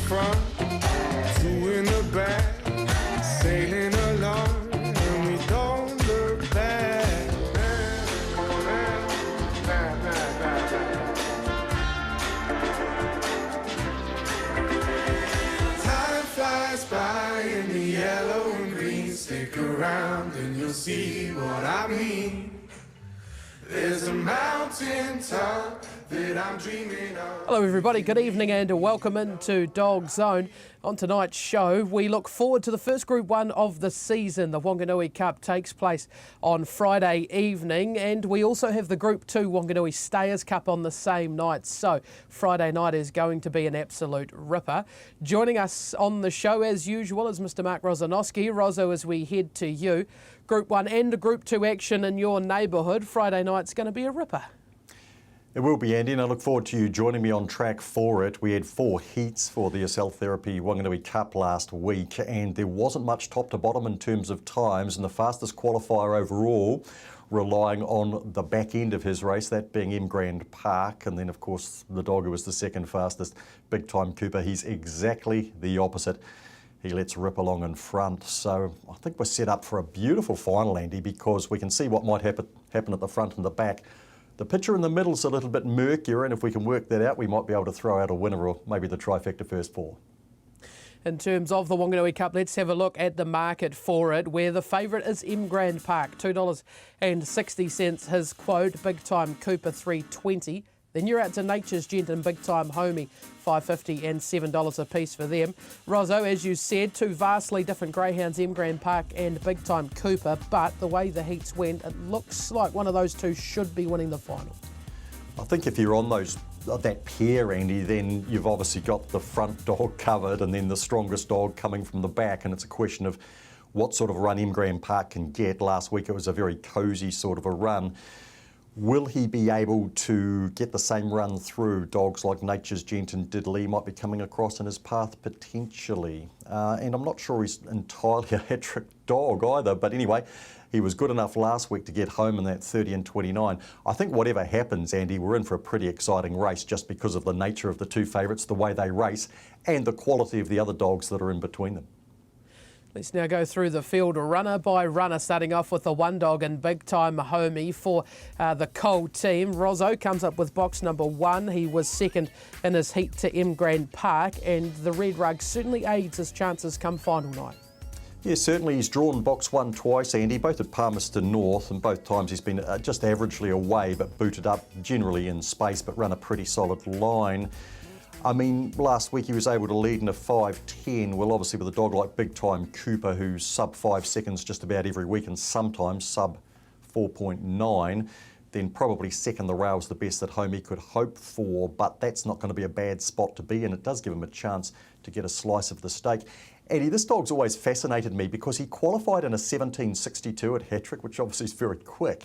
front, two in the back, sailing along, and we don't look back. Time flies by in the yellow and green. Stick around and you'll see what I mean. There's a mountain top that I'm dreaming of. Hello everybody, good evening and welcome into DogZone. On tonight's show, we look forward to the first Group 1 of the season. The Wanganui Cup takes place on Friday evening, and we also have the Group 2 Wanganui Stayers Cup on the same night. So Friday night is going to be an absolute ripper. Joining us on the show as usual is Mr. Mark Rozanowski. Rozo, as we head to you, Group 1 and Group 2 action in your neighbourhood. Friday night's going to be a ripper. It will be, Andy, and I look forward to you joining me on track for it. We had 4 heats for the Cell Therapy Wanganui Cup last week, and there wasn't much top to bottom in terms of times, and the fastest qualifier overall, relying on the back end of his race, that being M Grand Park, and then of course the dog who was the second fastest, Big Time Cooper. He's exactly the opposite. He lets rip along in front, so I think we're set up for a beautiful final, Andy, because we can see what might happen at the front and the back. The picture in the middle is a little bit murkier, and if we can work that out, we might be able to throw out a winner or maybe the trifecta first 4. In terms of the Wanganui Cup, let's have a look at the market for it, where the favourite is M Grand Park, $2.60 his quote, Big Time Cooper $3.20. Then you're out to Nature's Gent and Big Time Homie, $5.50 and $7 a piece for them. Rozo, as you said, 2 vastly different greyhounds, M Grand Park and Big Time Cooper, but the way the heats went, it looks like one of those two should be winning the final. I think if you're on that pair, Andy, then you've obviously got the front dog covered and then the strongest dog coming from the back, and it's a question of what sort of run M Grand Park can get. Last week it was a very cosy sort of a run. Will he be able to get the same run through? Dogs like Nature's Gent and Diddley might be coming across in his path potentially. And I'm not sure he's entirely a hat-trick dog either, but anyway, he was good enough last week to get home in that 30 and 29. I think whatever happens, Andy, we're in for a pretty exciting race just because of the nature of the 2 favourites, the way they race, and the quality of the other dogs that are in between them. Let's now go through the field runner by runner, starting off with the one dog and Big Time Homie for the Cole team. Rozo comes up with box number 1. He was second in his heat to M Grand Park, and the red rug certainly aids his chances come final night. Yeah, certainly he's drawn box 1 twice, Andy, both at Palmerston North, and both times he's been just averagely away but booted up generally in space, but run a pretty solid line. I mean, last week he was able to lead in a 5.10. Well, obviously with a dog like Big Time Cooper, who's sub 5 seconds just about every week and sometimes sub 4.9, then probably second the rail's the best that Homie could hope for, but that's not going to be a bad spot to be in. It does give him a chance to get a slice of the steak. Eddie, this dog's always fascinated me because he qualified in a 17.62 at Hattrick, which obviously is very quick.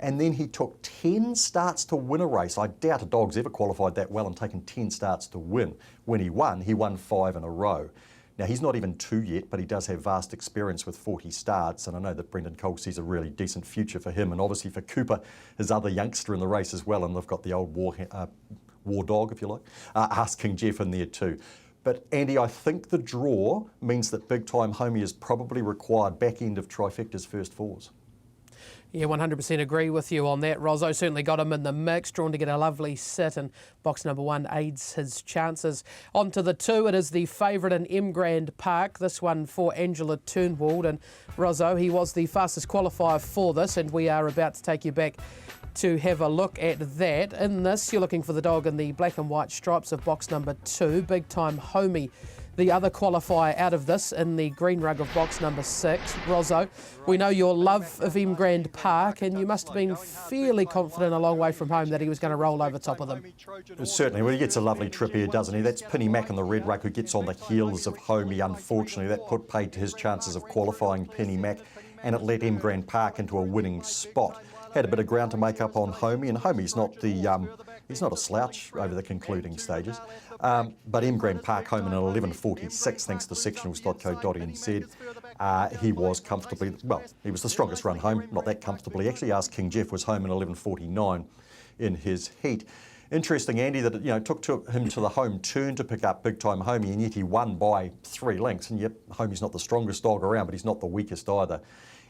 And then he took 10 starts to win a race. I doubt a dog's ever qualified that well and taken 10 starts to win. When he won 5 in a row. Now, he's not even 2 yet, but he does have vast experience with 40 starts, and I know that Brendan Cole sees a really decent future for him, and obviously for Cooper, his other youngster in the race as well, and they've got the old war dog, if you like, Ask King Jeff in there too. But Andy, I think the draw means that Big Time Homie is probably required back end of trifecta's first 4s. Yeah, 100% agree with you on that. Rozo certainly got him in the mix, drawn to get a lovely sit, and box number 1 aids his chances. On to the 2, it is the favourite in M Grand Park, this one for Angela Turnwald, and Rozo, he was the fastest qualifier for this, and we are about to take you back to have a look at that. In this, you're looking for the dog in the black and white stripes of box number 2, Big Time Homie. The other qualifier out of this in the green rug of box number 6. Rozo, we know your love of M Grand Park, and you must have been fairly confident a long way from home that he was going to roll over top of them. Certainly, well, he gets a lovely trip here, doesn't he? That's Penny Mac in the red rug who gets on the heels of Homie. Unfortunately, that put paid to his chances of qualifying Penny Mac, and it led M Grand Park into a winning spot. Had a bit of ground to make up on Homie, and Homie's not he's not a slouch over the concluding stages. But M Grand Park home in an 11.46 thanks to sectionals.co.nz. He was comfortably, well, he was the strongest run home, not that comfortably. Actually, Ask King Jeff was home in 11.49 in his heat. Interesting, Andy, that it took him to the home turn to pick up Big Time Homie, and yet he won by 3 lengths. And yet, Homie's not the strongest dog around, but he's not the weakest either.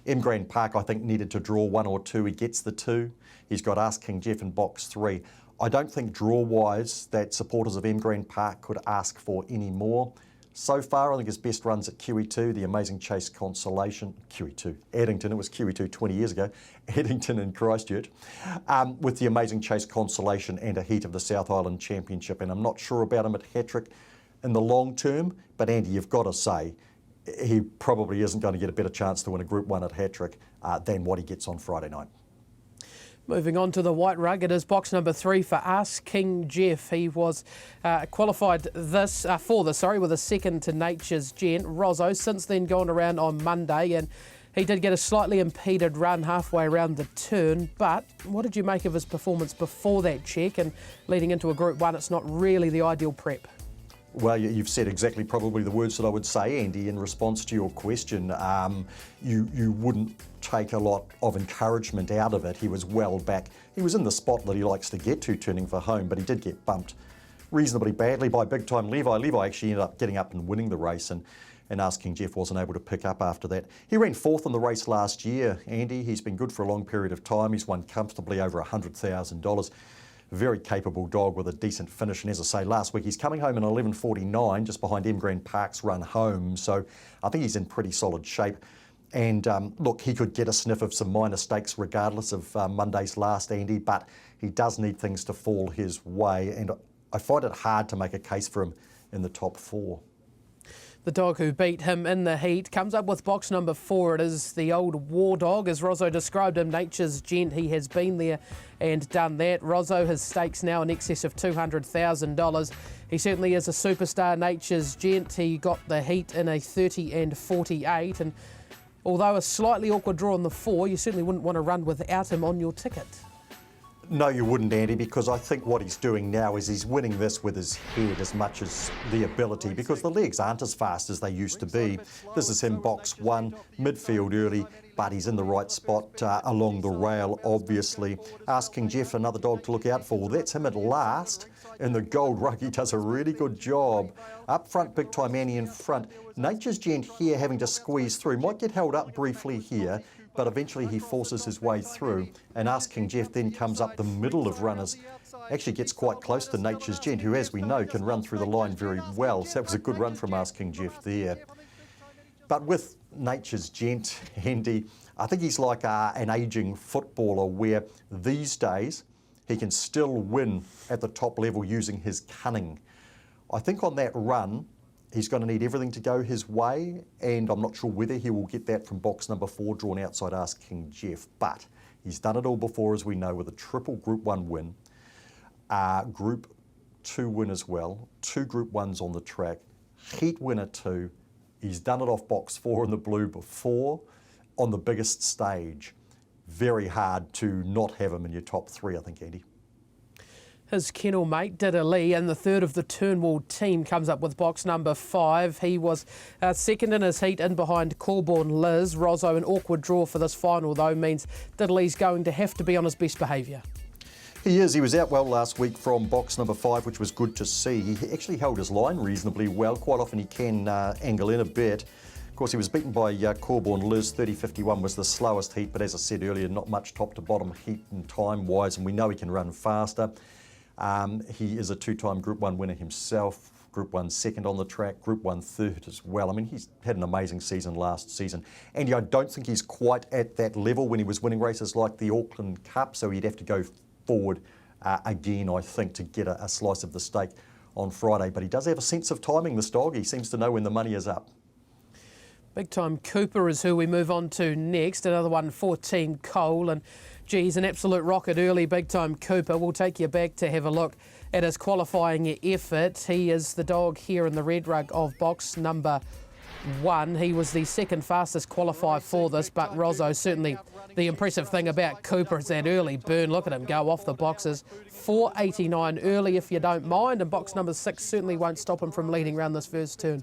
M Grand Park, I think, needed to draw 1 or 2. He gets the 2. He's got Ask King Jeff in box 3. I don't think draw-wise that supporters of M Grand Park could ask for any more. So far, I think his best run's at QE2, the Amazing Chase Consolation. QE2, Addington, it was QE2 20 years ago. Addington and Christchurch. With the Amazing Chase Consolation and a heat of the South Island Championship. And I'm not sure about him at Hattrick in the long term, but Andy, you've got to say, he probably isn't going to get a better chance to win a Group 1 at Hattrick than what he gets on Friday night. Moving on to the white rug, it is box number 3 for Ask King Jeff. He was qualified with a second to Nature's Gent. Rozzo since then gone around on Monday, and he did get a slightly impeded run halfway around the turn. But what did you make of his performance before that check? And leading into a Group 1, it's not really the ideal prep. Well, you've said exactly probably the words that I would say, Andy, in response to your question. You wouldn't take a lot of encouragement out of it. He was well back. He was in the spot that he likes to get to, turning for home, but he did get bumped reasonably badly by Big Time Levi. Levi actually ended up getting up and winning the race, and Ask King Jeff wasn't able to pick up after that. He ran 4th in the race last year, Andy. He's been good for a long period of time. He's won comfortably over $100,000. Very capable dog with a decent finish, and as I say, last week he's coming home in 11:49, just behind M Grand Park's run home, so I think he's in pretty solid shape. And look, he could get a sniff of some minor stakes regardless of Monday's last, Andy, but he does need things to fall his way, and I find it hard to make a case for him in the top 4. The dog who beat him in the heat comes up with box number 4. It is the old war dog, as Rozzo described him, Nature's Gent. He has been there and done that. Rozzo, his stakes now in excess of $200,000. He certainly is a superstar, Nature's Gent. He got the heat in a 30 and 48. And although a slightly awkward draw on the 4, you certainly wouldn't want to run without him on your ticket. No, you wouldn't, Andy, because I think what he's doing now is he's winning this with his head as much as the ability, because the legs aren't as fast as they used to be. This is him box 1, midfield early, but he's in the right spot along the rail, obviously. Ask King Jeff, another dog to look out for. Well, that's him at last in the gold rug. He does a really good job. Up front, Big Time Annie in front. Nature's Gent here having to squeeze through. Might get held up briefly here, but eventually he forces his way through, and Ask King Jeff then comes up the middle of runners, actually gets quite close to Nature's Gent, who, as we know, can run through the line very well. So that was a good run from Ask King Jeff there. But with Nature's Gent, Andy, I think he's like an ageing footballer, where these days he can still win at the top level using his cunning. I think on that run, he's going to need everything to go his way, and I'm not sure whether he will get that from box number 4, drawn outside Ask King Jeff. But he's done it all before, as we know, with a triple Group 1 win, Group 2 win as well, 2 Group 1s on the track, heat winner 2. He's done it off box 4 in the blue before on the biggest stage. Very hard to not have him in your top 3, I think, Andy. His kennel mate, Diddley, and the third of the Turnwall team comes up with box number 5. He was second in his heat in behind Corborn Liz. Rozzo, an awkward draw for this final, though, means Diddley's going to have to be on his best behaviour. He is. He was out well last week from box number 5, which was good to see. He actually held his line reasonably well. Quite often he can angle in a bit. Of course, he was beaten by Corborn Liz. 30.51 was the slowest heat, but as I said earlier, not much top to bottom heat and time-wise, and we know he can run faster. He is a 2-time Group 1 winner himself, Group 1 second on the track, Group 1 third as well. I mean, he's had an amazing season last season. And I don't think he's quite at that level when he was winning races like the Auckland Cup, so he'd have to go forward again, I think, to get a slice of the steak on Friday. But he does have a sense of timing, this dog. He seems to know when the money is up. Big Time Cooper is who we move on to next, another one for Team Cole. And geez, an absolute rocket early, Big Time Cooper. We'll take you back to have a look at his qualifying effort. He is the dog here in the red rug of box number 1. He was the second fastest qualifier for this, but Rozzo, certainly the impressive thing about Cooper is that early burn. Look at him go off the boxes. 4.89 early, if you don't mind, and box number 6 certainly won't stop him from leading around this first turn.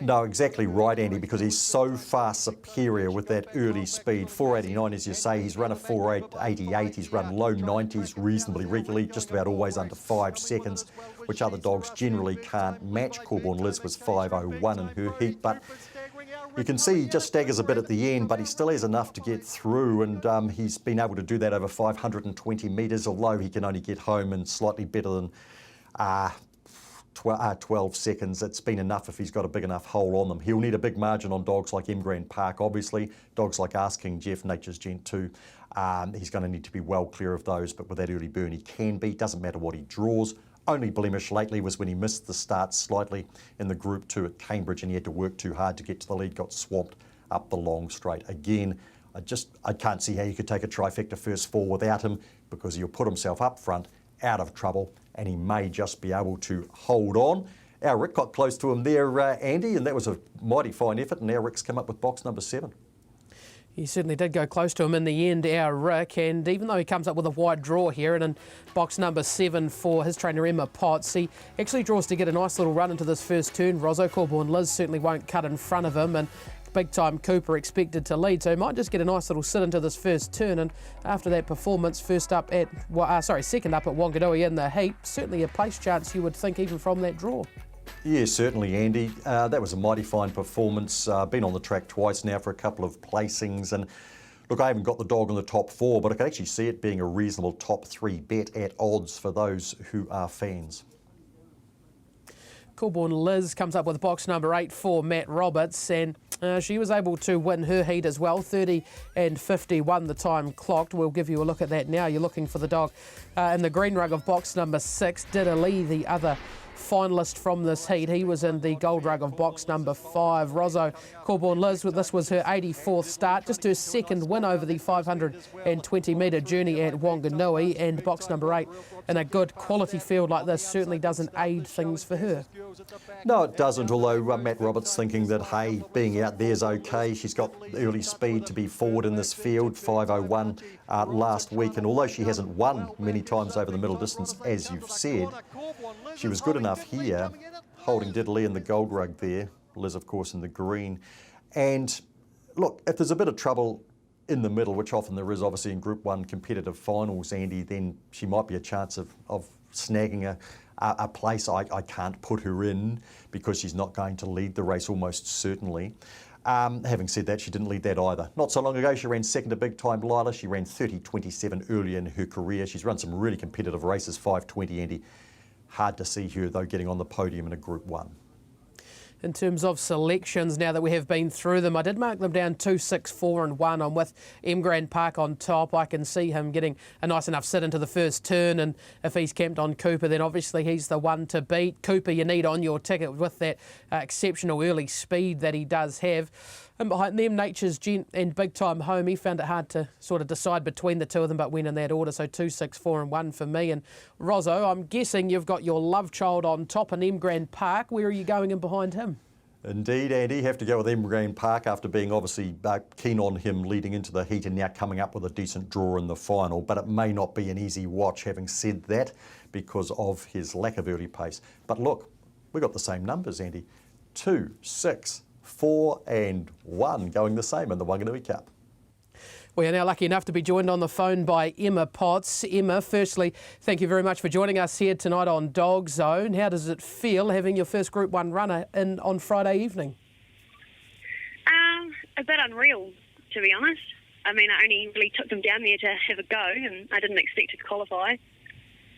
No, exactly right, Andy, because he's so far superior with that early speed. 4.89, as you say, he's run a 4.88, he's run low 90s reasonably regularly, just about always under 5 seconds, which other dogs generally can't match. Corborn Liz was 5.01 in her heat, but you can see he just staggers a bit at the end, but he still has enough to get through, and he's been able to do that over 520 metres, although he can only get home in slightly better than 12 seconds. It's been enough if he's got a big enough hole on them. He'll need a big margin on dogs like M Grand Park, obviously. Dogs like Ask King Jeff, Nature's Gent too. He's going to need to be well clear of those, but with that early burn he can be. Doesn't matter what he draws. Only blemish lately was when he missed the start slightly in the Group 2 at Cambridge and he had to work too hard to get to the lead, got swamped up the long straight. Again, I can't see how you could take a trifecta first four without him, because he'll put himself up front, out of trouble, and he may just be able to hold on. Our Rick got close to him there, Andy, and that was a mighty fine effort, and our Rick's come up with box number 7. He certainly did go close to him in the end, our Rick, and even though he comes up with a wide draw here, and in box number 7 for his trainer Emma Potts, he actually draws to get a nice little run into this first turn. Rosso, Corborn Liz certainly won't cut in front of him, and big time Cooper expected to lead, so he might just get a nice little sit into this first turn. And after that performance, second up at Wanganui in the heat, certainly a place chance you would think even from that draw. Yeah, certainly, Andy. That was a mighty fine performance. Been on the track twice now for a couple of placings, and look, I haven't got the dog in the top 4, but I can actually see it being a reasonable top 3 bet at odds for those who are fans. Corborn Liz comes up with box number 8 for Matt Roberts, and she was able to win her heat as well. 30 and 51 the time clocked. We'll give you a look at that now. You're looking for the dog in the green rug of box number 6. Diddley, the other finalist from this heat. He was in the gold rug of box number 5. Rosso, Corborn Liz, this was her 84th start, just her second win over the 520 metre journey at Wanganui, and box number 8 in a good quality field like this certainly doesn't aid things for her. No, it doesn't, although Matt Roberts thinking that, hey, being out there's okay. She's got early speed to be forward in this field, 5.01 last week, and although she hasn't won many times over the middle distance, as you've said, she was good enough here, holding Diddley in the gold rug there, Liz, of course, in the green. And look, if there's a bit of trouble in the middle, which often there is, obviously, in Group 1 competitive finals, Andy, then she might be a chance of snagging a place. I can't put her in because she's not going to lead the race almost certainly. Having said that, she didn't lead that either. Not so long ago, she ran second to Big Time Lila. She ran 30.27 earlier in her career. She's run some really competitive races, 5.20, Andy. Hard to see her, though, getting on the podium in a Group 1. In terms of selections, now that we have been through them, I did mark them down 2, 6, 4 and 1. I'm with M Grand Park on top. I can see him getting a nice enough sit into the first turn, and if he's camped on Cooper, then obviously he's the one to beat. Cooper you need on your ticket with that exceptional early speed that he does have. And behind them, Nature's Gent and Big Time Home. He found it hard to sort of decide between the two of them, but went in that order. So 2, 6, 4 and 1 for me. And Rosso, I'm guessing you've got your love child on top in M Grand Park. Where are you going in behind him? Indeed, Andy. Have to go with M Grand Park after being obviously keen on him leading into the heat and now coming up with a decent draw in the final. But it may not be an easy watch, having said that, because of his lack of early pace. But look, we got the same numbers, Andy. 2, 6, 4 and 1 going the same in the Wanganui Cup. We are now lucky enough to be joined on the phone by Emma Potts. Emma, firstly, thank you very much for joining us here tonight on DogZone. How does it feel having your first Group 1 runner in on Friday evening? A bit unreal, to be honest. I mean, I only really took them down there to have a go, and I didn't expect to qualify.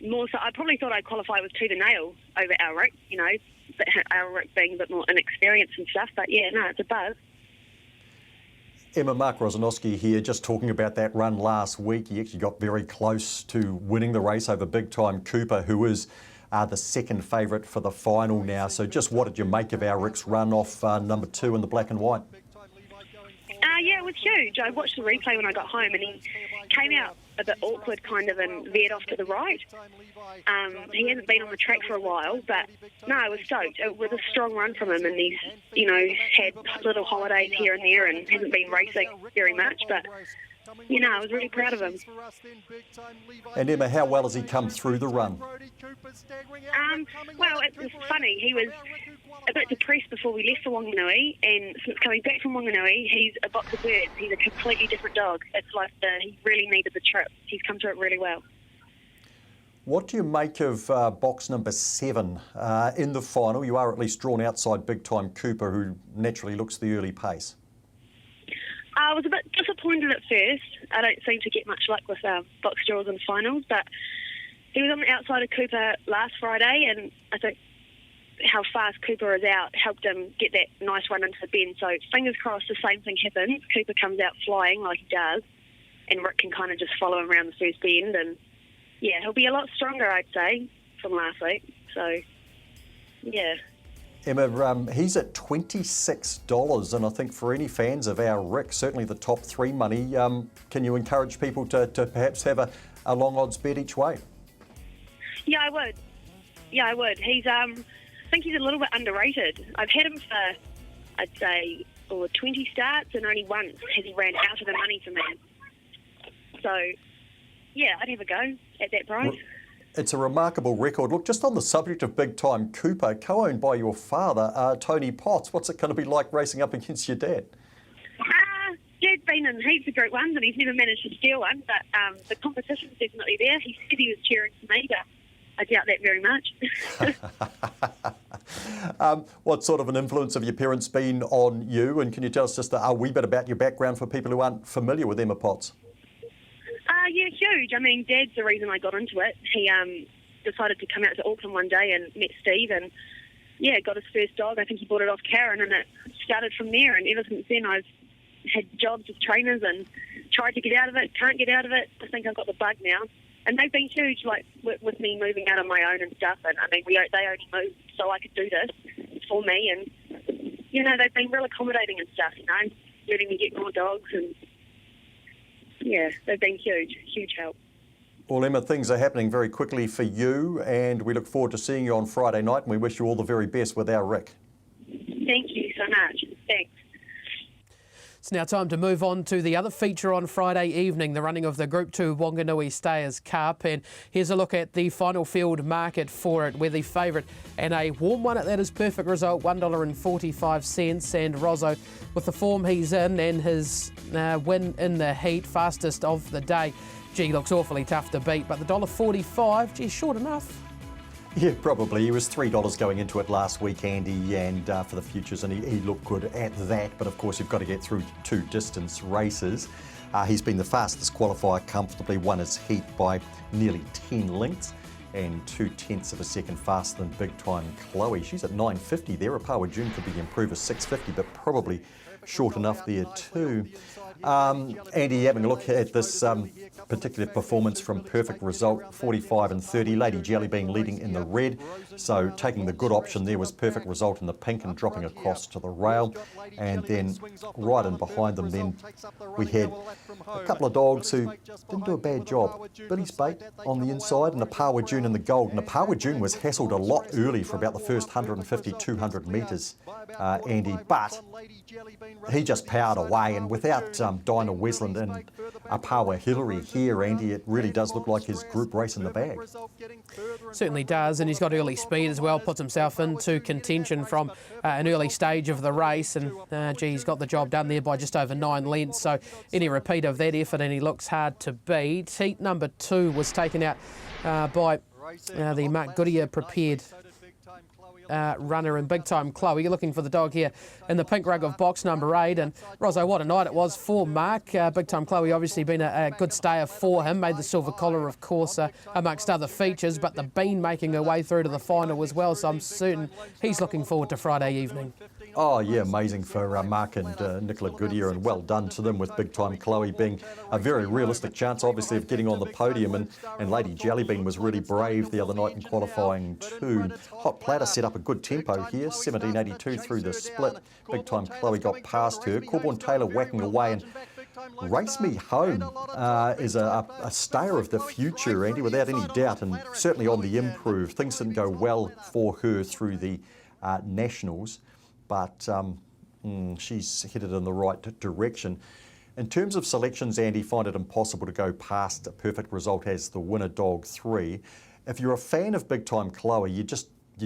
More so, I probably thought I'd qualify with to the nail over Elric, you know, but Elric being a bit more inexperienced and stuff. But yeah, no, it's a buzz. Emma, Mark Rosanowski here, just talking about that run last week. He actually got very close to winning the race over Big Time Cooper, who is the second favourite for the final now. So just what did you make of Elric's run off number 2 in the black and white? Yeah, it was huge. I watched the replay when I got home, and he came out a bit awkward kind of and veered off to the right. He hasn't been on the track for a while, but no, I was stoked. It was a strong run from him, and he's, you know, had little holidays here and there and hasn't been racing very much, but You know, I was really proud of him. And Emma, how well has he come through the run? Well, it's funny. He was a bit depressed before we left for Wanganui, and since coming back from Wanganui, he's a box of birds. He's a completely different dog. It's like he really needed the trip. He's come through it really well. What do you make of box number 7 in the final? You are at least drawn outside Big Time Cooper, who naturally looks the early pace. I was a bit disappointed at first. I don't seem to get much luck with box draws and finals, but he was on the outside of Cooper last Friday, and I think how fast Cooper is out helped him get that nice run into the bend. So fingers crossed the same thing happens. Cooper comes out flying like he does, and Rick can kind of just follow him around the first bend, and yeah, he'll be a lot stronger, I'd say, from last week. So, yeah. Emma, he's at $26, and I think for any fans of our Rick, certainly the top 3 money, can you encourage people to perhaps have a long odds bet each way? Yeah, I would. He's, I think he's a little bit underrated. I've had him for, I'd say, 20 starts, and only once has he ran out of the money for me. So, yeah, I'd have a go at that price. It's a remarkable record. Look, just on the subject of Big Time Cooper, co-owned by your father, Tony Potts, what's it going to be like racing up against your dad? Dad's been in heaps of great ones and he's never managed to steal one, but the competition's definitely there. He said he was cheering for me, but I doubt that very much. What sort of an influence have your parents been on you? And can you tell us just a wee bit about your background for people who aren't familiar with Emma Potts? Yeah, huge. I mean, Dad's the reason I got into it. He decided to come out to Auckland one day and met Steve and, yeah, got his first dog. I think he bought it off Karen and it started from there. And ever since then, I've had jobs with trainers and tried to get out of it, can't get out of it. I think I've got the bug now. And they've been huge, like, with me moving out on my own and stuff. And, I mean, they only moved so I could do this for me. And, you know, they've been real accommodating and stuff, you know, letting me get more dogs and... Yeah, they've been huge help. Well, Emma, things are happening very quickly for you, and we look forward to seeing you on Friday night, and we wish you all the very best with our Rick. Thank you so much. Thanks. It's now time to move on to the other feature on Friday evening, the running of the Group 2 Wanganui Stayers Cup. And here's a look at the final field market for it, where the favourite and a warm one at that is Perfect Result, $1.45. And Rozzo, with the form he's in and his win in the heat, fastest of the day, gee, looks awfully tough to beat. But the $1.45, gee, short enough. Yeah, probably. He was $3 going into it last week, Andy, and for the futures, and he looked good at that. But of course, you've got to get through 2 distance races. He's been the fastest qualifier, comfortably won his heat by nearly 10 lengths and 0.2 of a second faster than Big Time Chloe. She's at 9.50 there. Apawa June could be improved at 6.50, but probably short enough there too. Andy, having a look at this particular performance from Perfect Result, 45 and 30. Lady Jellybean leading in the red. So taking the good option there was Perfect Result in the pink and dropping across to the rail. And then right in behind them then we had a couple of dogs who didn't do a bad job. Billy's Bait on the inside and Apawa June in the gold. And Apawa June was hassled a lot early for about the first 150, 200 metres, Andy. But he just powered away, and without Dinah Wesland and Apawa Hillary here, Andy, it really does look like his group race in the bag. Certainly does, and he's got early speed as well, puts himself into contention from an early stage of the race, and gee, he's got the job done there by just over 9 lengths, so any repeat of that effort and he looks hard to beat. Heat number 2 was taken out by the Mark Goodyear prepared runner in Big Time Chloe. You're looking for the dog here in the pink rug of box number 8. And Rozzo, what a night it was for Mark. Big Time Chloe obviously been a good stayer for him. Made the silver collar, of course, amongst other features. But the Bean making her way through to the final as well. So I'm certain he's looking forward to Friday evening. Oh, yeah, amazing for Mark and Nicola Goodyear, and well done to them, with Big Time Chloe being a very realistic chance, obviously, of getting on the podium. And Lady Jellybean was really brave the other night in qualifying too. Hot Platter set up a good tempo here, 17.82 through the split. Big Time Chloe got past her. Corborn Taylor whacking away, and Race Me Home is a stayer of the future, Andy, without any doubt, and certainly on the improve. Things didn't go well for her through the Nationals, but she's headed in the right direction. In terms of selections, Andy, find it impossible to go past a Perfect Result as the winner dog 3. If you're a fan of Big Time Chloe, you'd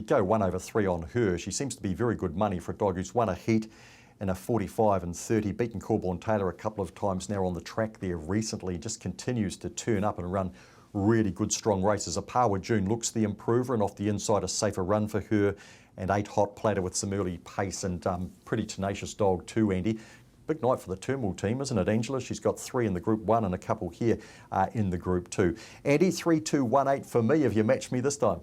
go 1/3 on her. She seems to be very good money for a dog who's won a heat in a 45 and 30, beaten Corborn Taylor a couple of times now on the track there recently, just continues to turn up and run really good strong races. A Power June looks the improver, and off the inside a safer run for her, and 8 Hot Platter with some early pace, and pretty tenacious dog too, Andy. Big night for the Turnbull team, isn't it, Angela? She's got 3 in the Group 1 and a couple here in the Group 2. Andy, 3-2-1-8 for me. Have you matched me this time?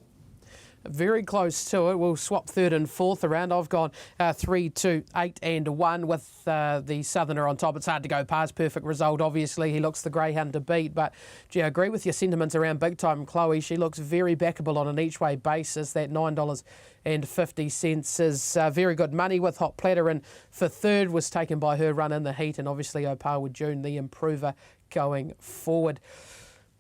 Very close to it. We'll swap 3rd and 4th around. I've gone 3, 2, 8 and 1 with the Southerner on top. It's hard to go past Perfect Result. Obviously, he looks the greyhound to beat. But, gee, I agree with your sentiments around Big Time Chloe. She looks very backable on an each-way basis. That $9.50 is very good money with Hot Platter. And for 3rd was taken by her run in the heat. And obviously, Opawa June, the improver going forward.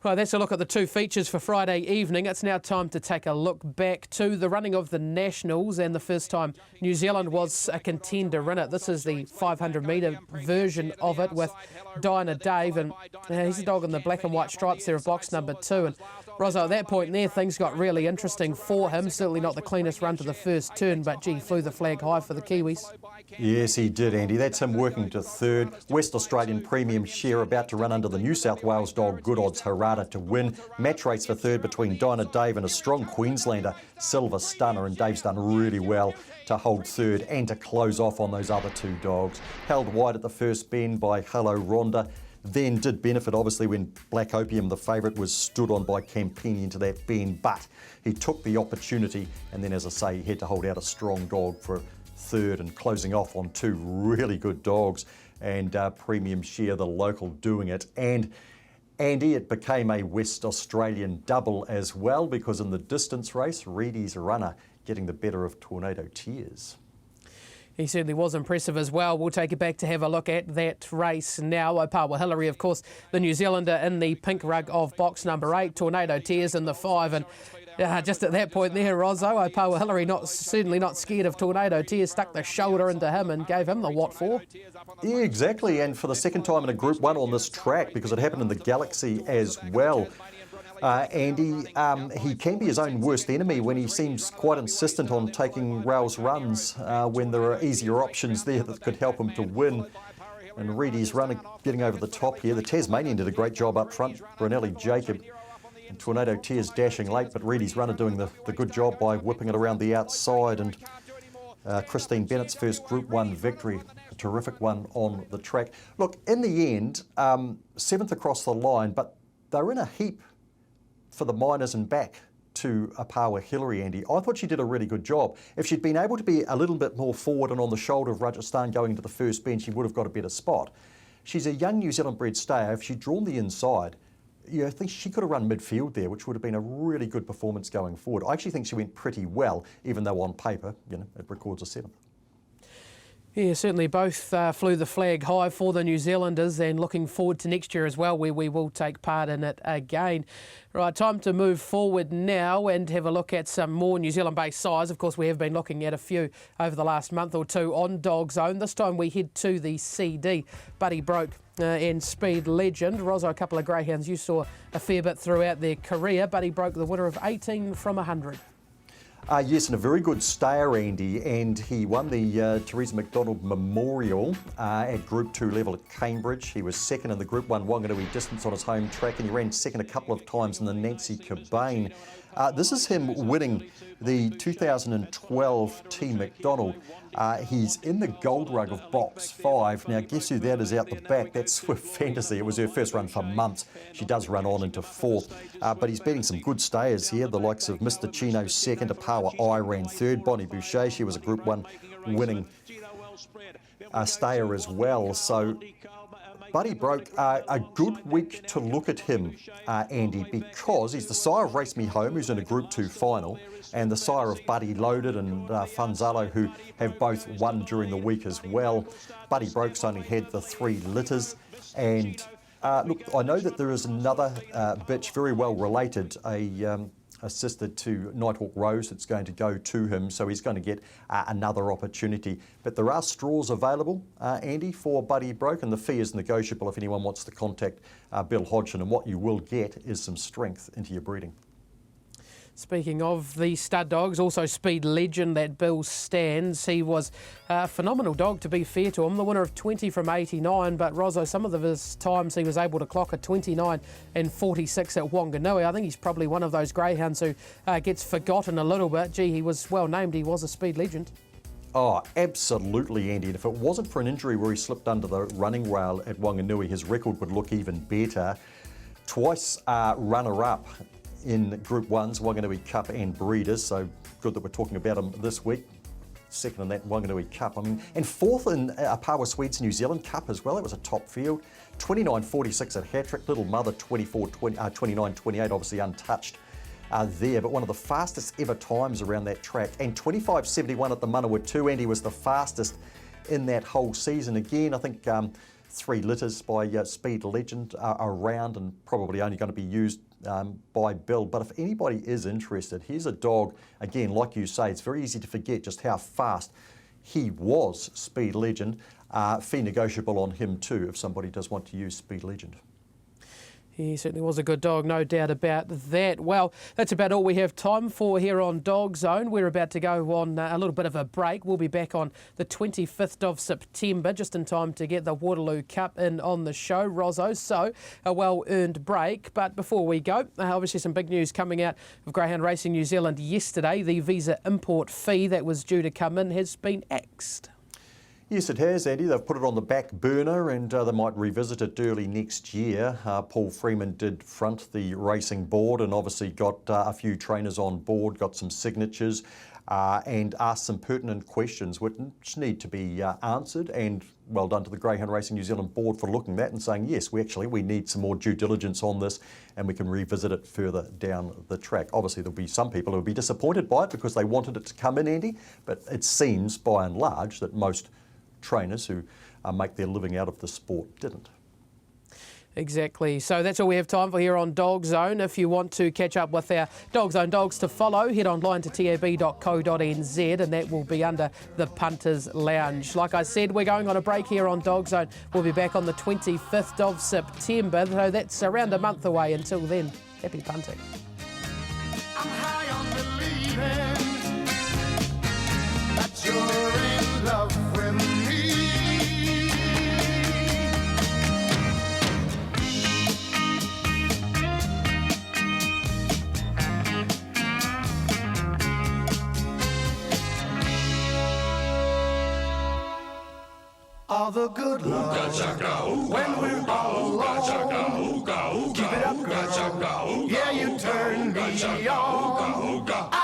Well, that's a look at the 2 features for Friday evening. It's now time to take a look back to the running of the Nationals and the first time New Zealand was a contender in it. This is the 500-metre version of it with Dinah Dave, and he's a dog in the black and white stripes there of box number 2. And Rosso, at that point there, things got really interesting for him. Certainly not the cleanest run to the first turn, but gee, flew the flag high for the Kiwis. Yes, he did, Andy. That's him working to 3rd. West Australian Premium Share about to run under the New South Wales dog Good Odds Harada to win. Match race for 3rd between Dinah Dave and a strong Queenslander, Silver Stunner, and Dave's done really well to hold 3rd and to close off on those other 2 dogs. Held wide at the first bend by Hello Rhonda, then did benefit obviously when Black Opium, the favourite, was stood on by Campini into that bend, but he took the opportunity, and then, as I say, he had to hold out a strong dog for 3rd and closing off on 2 really good dogs, and Premium Share, the local, doing it. And Andy, it became a West Australian double as well, because in the distance race, Reedy's runner getting the better of Tornado Tears. He certainly was impressive as well. We'll take it back to have a look at that race now. Opawa Hillary, of course, the New Zealander in the pink rug of box number 8, Tornado Tears in the 5, and just at that point there, Rozzo, Opawa Hillary certainly not scared of Tornado Tears, stuck the shoulder into him and gave him the what for. Yeah, exactly, and for the second time in a Group 1 on this track, because it happened in the Galaxy as well. Andy, he can be his own worst enemy when he seems quite insistent on taking Rails runs when there are easier options there that could help him to win. And Reedy's running, getting over the top here. The Tasmanian did a great job up front, Brunelli Jacob. And Tornado Tears dashing late, but Reedy's runner doing the good job by whipping it around the outside. And Christine Bennett's first Group 1 victory, a terrific one on the track. Look, in the end, 7th across the line, but they're in a heap for the minors and back to Opawa Hillary, Andy. I thought she did a really good job. If she'd been able to be a little bit more forward and on the shoulder of Rajasthan going into the first bend, she would have got a better spot. She's a young New Zealand bred stayer. If she'd drawn the inside, I think she could have run midfield there, which would have been a really good performance going forward. I actually think she went pretty well, even though on paper, it records a 7th. Yeah, certainly both flew the flag high for the New Zealanders, and looking forward to next year as well, where we will take part in it again. Right, time to move forward now and have a look at some more New Zealand-based sides. Of course, we have been looking at a few over the last month or two on DogZone. This time we head to the CD. Buddy Broke and Speed Legend. Rosso, a couple of greyhounds you saw a fair bit throughout their career. Buddy Broke, the winner of 18 from 100. Yes, and a very good stayer, Andy, and he won the Teresa McDonald Memorial at Group 2 level at Cambridge. He was second in the Group 1 Wanganui distance on his home track, and he ran second a couple of times in the Nancy Cobain. This is him winning the 2012 Team McDonald. He's in the gold rug of box 5. Now, guess who that is out the back? That's Swift Fantasy. It was her first run for months. She does run on into 4th. But he's beating some good stayers here, the likes of Mr. Chino second, Opawa I ran 3rd, Bonnie Boucher. She was a Group 1 winning stayer as well. So Buddy Broke, a good week to look at him, Andy, because he's the sire of Race Me Home, who's in a Group 2 final, and the sire of Buddy Loaded and Funzalo, who have both won during the week as well. Buddy Broke's only had the 3 litters, and look, I know that there is another bitch very well related, a assisted to Nighthawk Rose that's going to go to him, so he's going to get another opportunity. But there are straws available, Andy, for Buddy Broke, and the fee is negotiable if anyone wants to contact Bill Hodgson, and what you will get is some strength into your breeding. Speaking of the stud dogs, also Speed Legend that Bill stands. He was a phenomenal dog, to be fair to him. The winner of 20 from 89, but Rozzo, some of his times he was able to clock a 29 and 46 at Wanganui. I think he's probably one of those greyhounds who gets forgotten a little bit. Gee, he was well named. He was a Speed Legend. Oh, absolutely, Andy. And if it wasn't for an injury where he slipped under the running rail at Wanganui, his record would look even better. Twice runner-up in Group 1's Wanganui Cup and Breeders, so good that we're talking about him this week. Second in that Wanganui Cup, and fourth in Pawa Swedes New Zealand Cup as well. It was a top field. 29.46 at Hattrick, Little Mother 29.28, obviously untouched there, but one of the fastest ever times around that track. And 25.71 at the Manawa 2, and he was the fastest in that whole season. Again, I think 3 litters by Speed Legend around, and probably only going to be used by Bill. But if anybody is interested, here's a dog, again, like you say, it's very easy to forget just how fast he was, Speed Legend. Fee negotiable on him too, if somebody does want to use Speed Legend. He certainly was a good dog, no doubt about that. Well, that's about all we have time for here on DogZone. We're about to go on a little bit of a break. We'll be back on the 25th of September, just in time to get the Waterloo Cup in on the show, Rozzo. So, a well-earned break. But before we go, obviously some big news coming out of Greyhound Racing New Zealand yesterday. The visa import fee that was due to come in has been axed. Yes, it has, Andy. They've put it on the back burner, and they might revisit it early next year. Paul Freeman did front the racing board and obviously got a few trainers on board, got some signatures, and asked some pertinent questions which need to be answered. And well done to the Greyhound Racing New Zealand board for looking at that and saying, yes, we need some more due diligence on this, and we can revisit it further down the track. Obviously, there'll be some people who will be disappointed by it because they wanted it to come in, Andy, but it seems by and large that most trainers who make their living out of the sport didn't. Exactly. So that's all we have time for here on DogZone. If you want to catch up with our DogZone dogs to follow, head online to tab.co.nz, and that will be under the Punters Lounge. Like I said, we're going on a break here on DogZone. We'll be back on the 25th of September, so that's around a month away. Until then, happy punting. I'm high on believing that you're in love with me. All the good love when we're all alone. Keep it up, girl. Yeah, you turn me on.